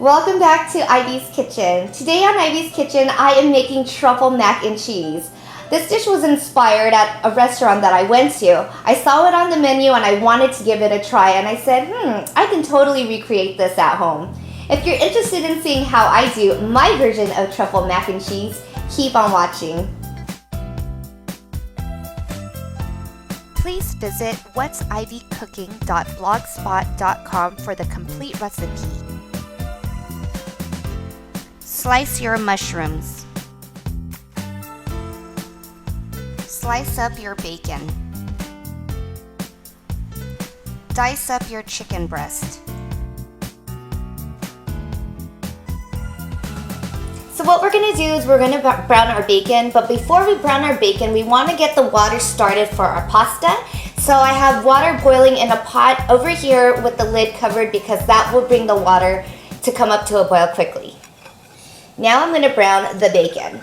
Welcome back to Ivy's Kitchen. Today on Ivy's Kitchen, I am making truffle mac and cheese. This dish was inspired at a restaurant that I went to. I saw it on the menu and I wanted to give it a try, and I said, I can totally recreate this at home. If you're interested in seeing how I do my version of truffle mac and cheese, keep on watching. Please visit whatsivycooking.blogspot.com for the complete recipe. Slice your mushrooms. Slice up your bacon. Dice up your chicken breast. So what we're going to do is we're going to brown our bacon, but before we brown our bacon, we want to get the water started for our pasta. So I have water boiling in a pot over here with the lid covered because that will bring the water to come up to a boil quickly. Now I'm going to brown the bacon.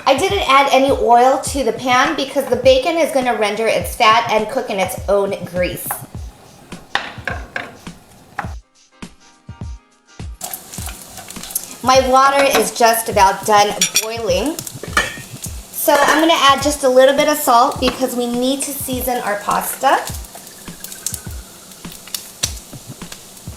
I didn't add any oil to the pan because the bacon is going to render its fat and cook in its own grease. My water is just about done boiling. So I'm going to add just a little bit of salt because we need to season our pasta.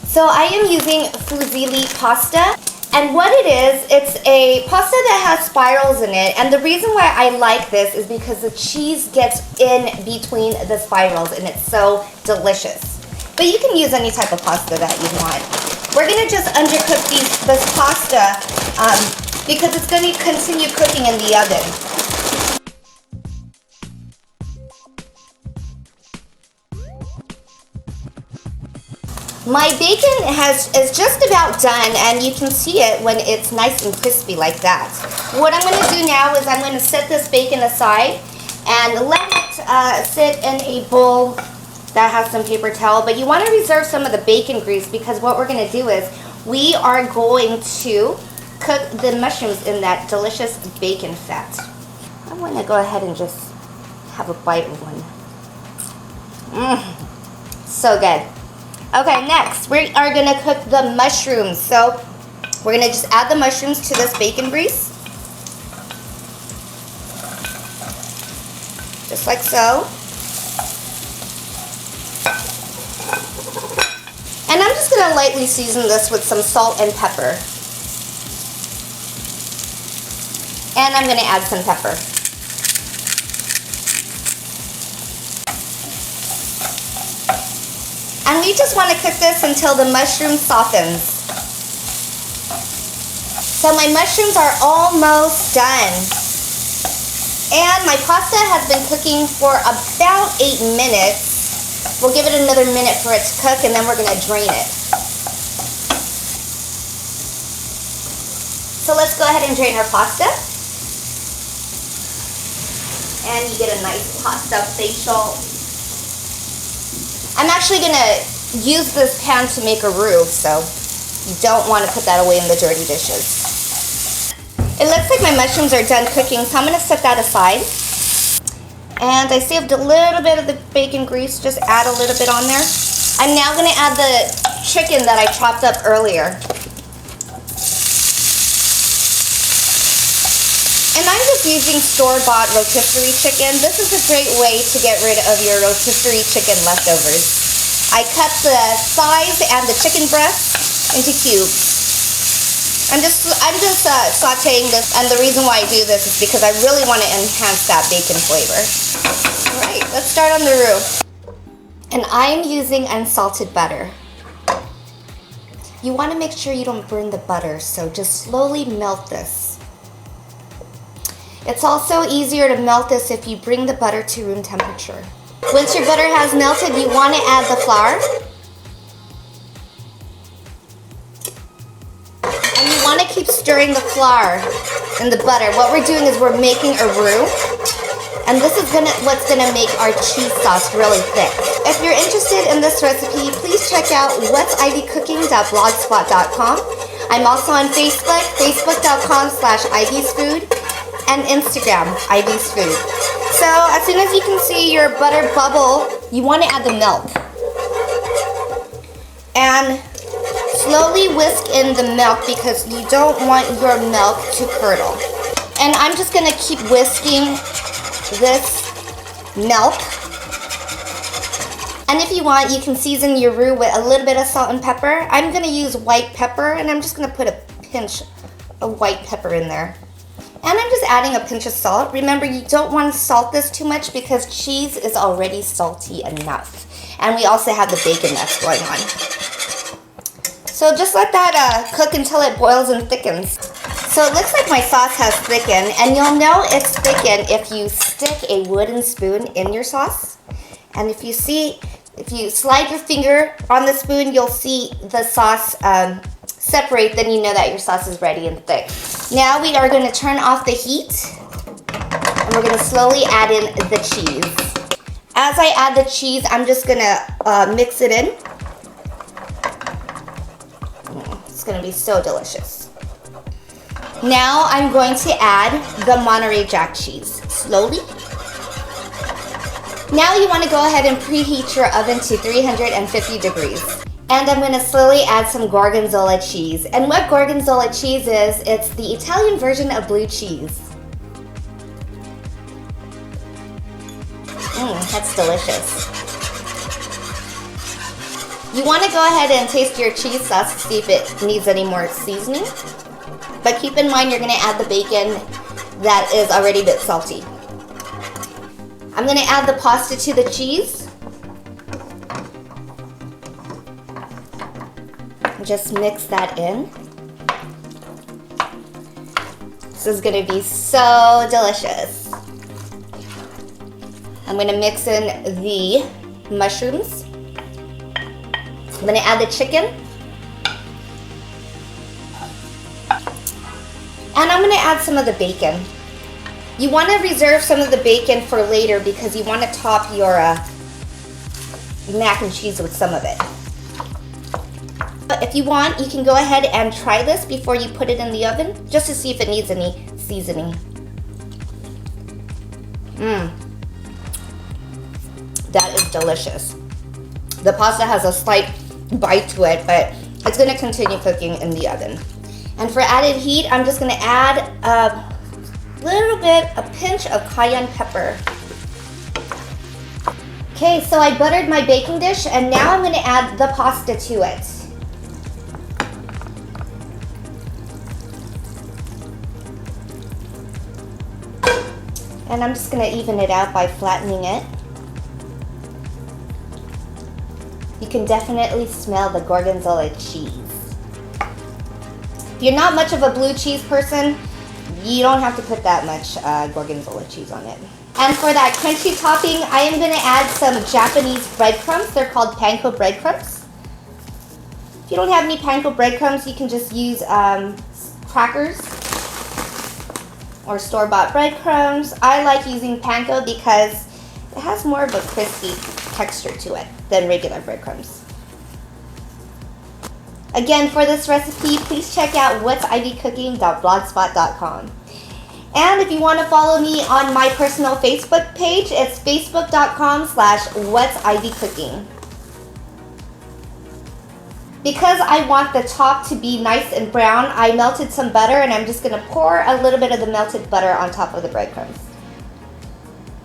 So I am using Fusili pasta. And what it is, it's a pasta that has spirals in it. And the reason why I like this is because the cheese gets in between the spirals and it's so delicious. But you can use any type of pasta that you want. We're going to just undercook this pasta because it's going to continue cooking in the oven. My bacon is just about done, and you can see it when it's nice and crispy like that. What I'm going to do now is I'm going to set this bacon aside and let it sit in a bowl that has some paper towel. But you want to reserve some of the bacon grease because what we're going to do is we are going to cook the mushrooms in that delicious bacon fat. I'm going to go ahead and just have a bite of one. So good. Okay, next we are going to cook the mushrooms. So we're going to just add the mushrooms to this bacon grease. Just like so. And I'm just going to lightly season this with some salt and pepper. And I'm going to add some pepper. And we just want to cook this until the mushroom softens. So my mushrooms are almost done. And my pasta has been cooking for about 8 minutes. We'll give it another minute for it to cook and then we're going to drain it. So let's go ahead and drain our pasta. And you get a nice pasta facial. I'm actually going to use this pan to make a roux, so you don't want to put that away in the dirty dishes. It looks like my mushrooms are done cooking, so I'm going to set that aside. And I saved a little bit of the bacon grease, just add a little bit on there. I'm now going to add the chicken that I chopped up earlier. And I'm just using store-bought rotisserie chicken. This is a great way to get rid of your rotisserie chicken leftovers. I cut the thighs and the chicken breast into cubes. I'm just sauteing this, and the reason why I do this is because I really want to enhance that bacon flavor. All right, let's start on the roux. And I'm using unsalted butter. You want to make sure you don't burn the butter, so just slowly melt this. It's also easier to melt this if you bring the butter to room temperature. Once your butter has melted, you want to add the flour. And you want to keep stirring the flour in the butter. What we're doing is we're making a roux. And this is what's gonna make our cheese sauce really thick. If you're interested in this recipe, please check out whatsivycooking.blogspot.com. I'm also on Facebook, facebook.com/ivysfood, and Instagram, Ivy's Food. So as soon as you can see your butter bubble, you want to add the milk. And slowly whisk in the milk because you don't want your milk to curdle. And I'm just gonna keep whisking this milk. And if you want, you can season your roux with a little bit of salt and pepper. I'm gonna use white pepper, and I'm just gonna put a pinch of white pepper in there. And I'm just adding a pinch of salt. Remember, you don't want to salt this too much because cheese is already salty enough. And we also have the bacon that's going on. So just let that cook until it boils and thickens. So it looks like my sauce has thickened, and you'll know it's thickened if you stick a wooden spoon in your sauce. And if you slide your finger on the spoon, you'll see the sauce separate, then you know that your sauce is ready and thick. Now we are going to turn off the heat, and we're going to slowly add in the cheese. As I add the cheese, I'm just going to mix it in. It's going to be so delicious. Now I'm going to add the Monterey Jack cheese, slowly. Now you want to go ahead and preheat your oven to 350 degrees. And I'm going to slowly add some Gorgonzola cheese. And what Gorgonzola cheese is, it's the Italian version of blue cheese. That's delicious. You want to go ahead and taste your cheese sauce to see if it needs any more seasoning. But keep in mind you're going to add the bacon that is already a bit salty. I'm going to add the pasta to the cheese. Just mix that in. This is going to be so delicious. I'm going to mix in the mushrooms. I'm going to add the chicken. And I'm going to add some of the bacon. You want to reserve some of the bacon for later because you want to top your mac and cheese with some of it. But if you want, you can go ahead and try this before you put it in the oven, just to see if it needs any seasoning. That is delicious. The pasta has a slight bite to it, but it's going to continue cooking in the oven. And for added heat, I'm just going to add a pinch of cayenne pepper. Okay, so I buttered my baking dish, and now I'm going to add the pasta to it. And I'm just going to even it out by flattening it. You can definitely smell the Gorgonzola cheese. If you're not much of a blue cheese person, you don't have to put that much Gorgonzola cheese on it. And for that crunchy topping, I am going to add some Japanese breadcrumbs. They're called Panko breadcrumbs. If you don't have any Panko breadcrumbs, you can just use crackers or store-bought breadcrumbs. I like using Panko because it has more of a crispy texture to it than regular breadcrumbs. Again, for this recipe, please check out whatsivycooking.blogspot.com. And if you want to follow me on my personal Facebook page, it's facebook.com/whatsivycooking. Because I want the top to be nice and brown, I melted some butter, and I'm just going to pour a little bit of the melted butter on top of the breadcrumbs.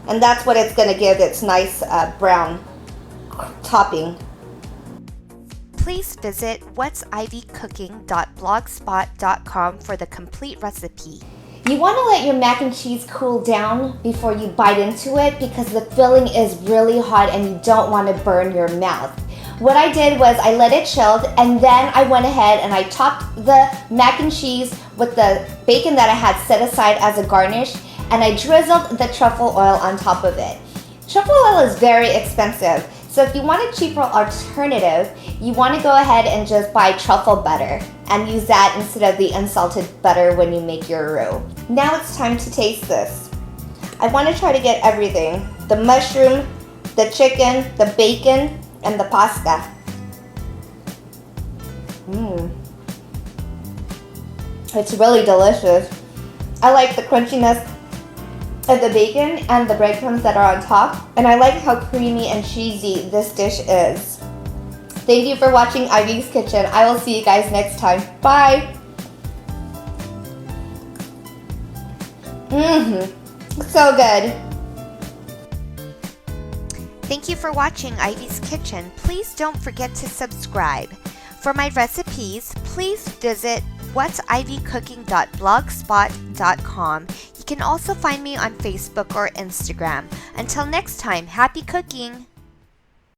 And that's what it's going to give its nice brown topping. Please visit whatsivycooking.blogspot.com for the complete recipe. You want to let your mac and cheese cool down before you bite into it because the filling is really hot and you don't want to burn your mouth. What I did was I let it chill, and then I went ahead and I topped the mac and cheese with the bacon that I had set aside as a garnish, and I drizzled the truffle oil on top of it. Truffle oil is very expensive, so if you want a cheaper alternative, you want to go ahead and just buy truffle butter and use that instead of the unsalted butter when you make your roux. Now it's time to taste this. I want to try to get everything: the mushroom, the chicken, the bacon, and the pasta. It's really delicious. I like the crunchiness of the bacon and the breadcrumbs that are on top, and I like how creamy and cheesy this dish is. Thank you for watching Ivy's Kitchen. I will see you guys next time. Bye! So good. Thank you for watching Ivy's Kitchen. Please don't forget to subscribe. For my recipes, please visit whatsivycooking.blogspot.com. You can also find me on Facebook or Instagram. Until next time, happy cooking!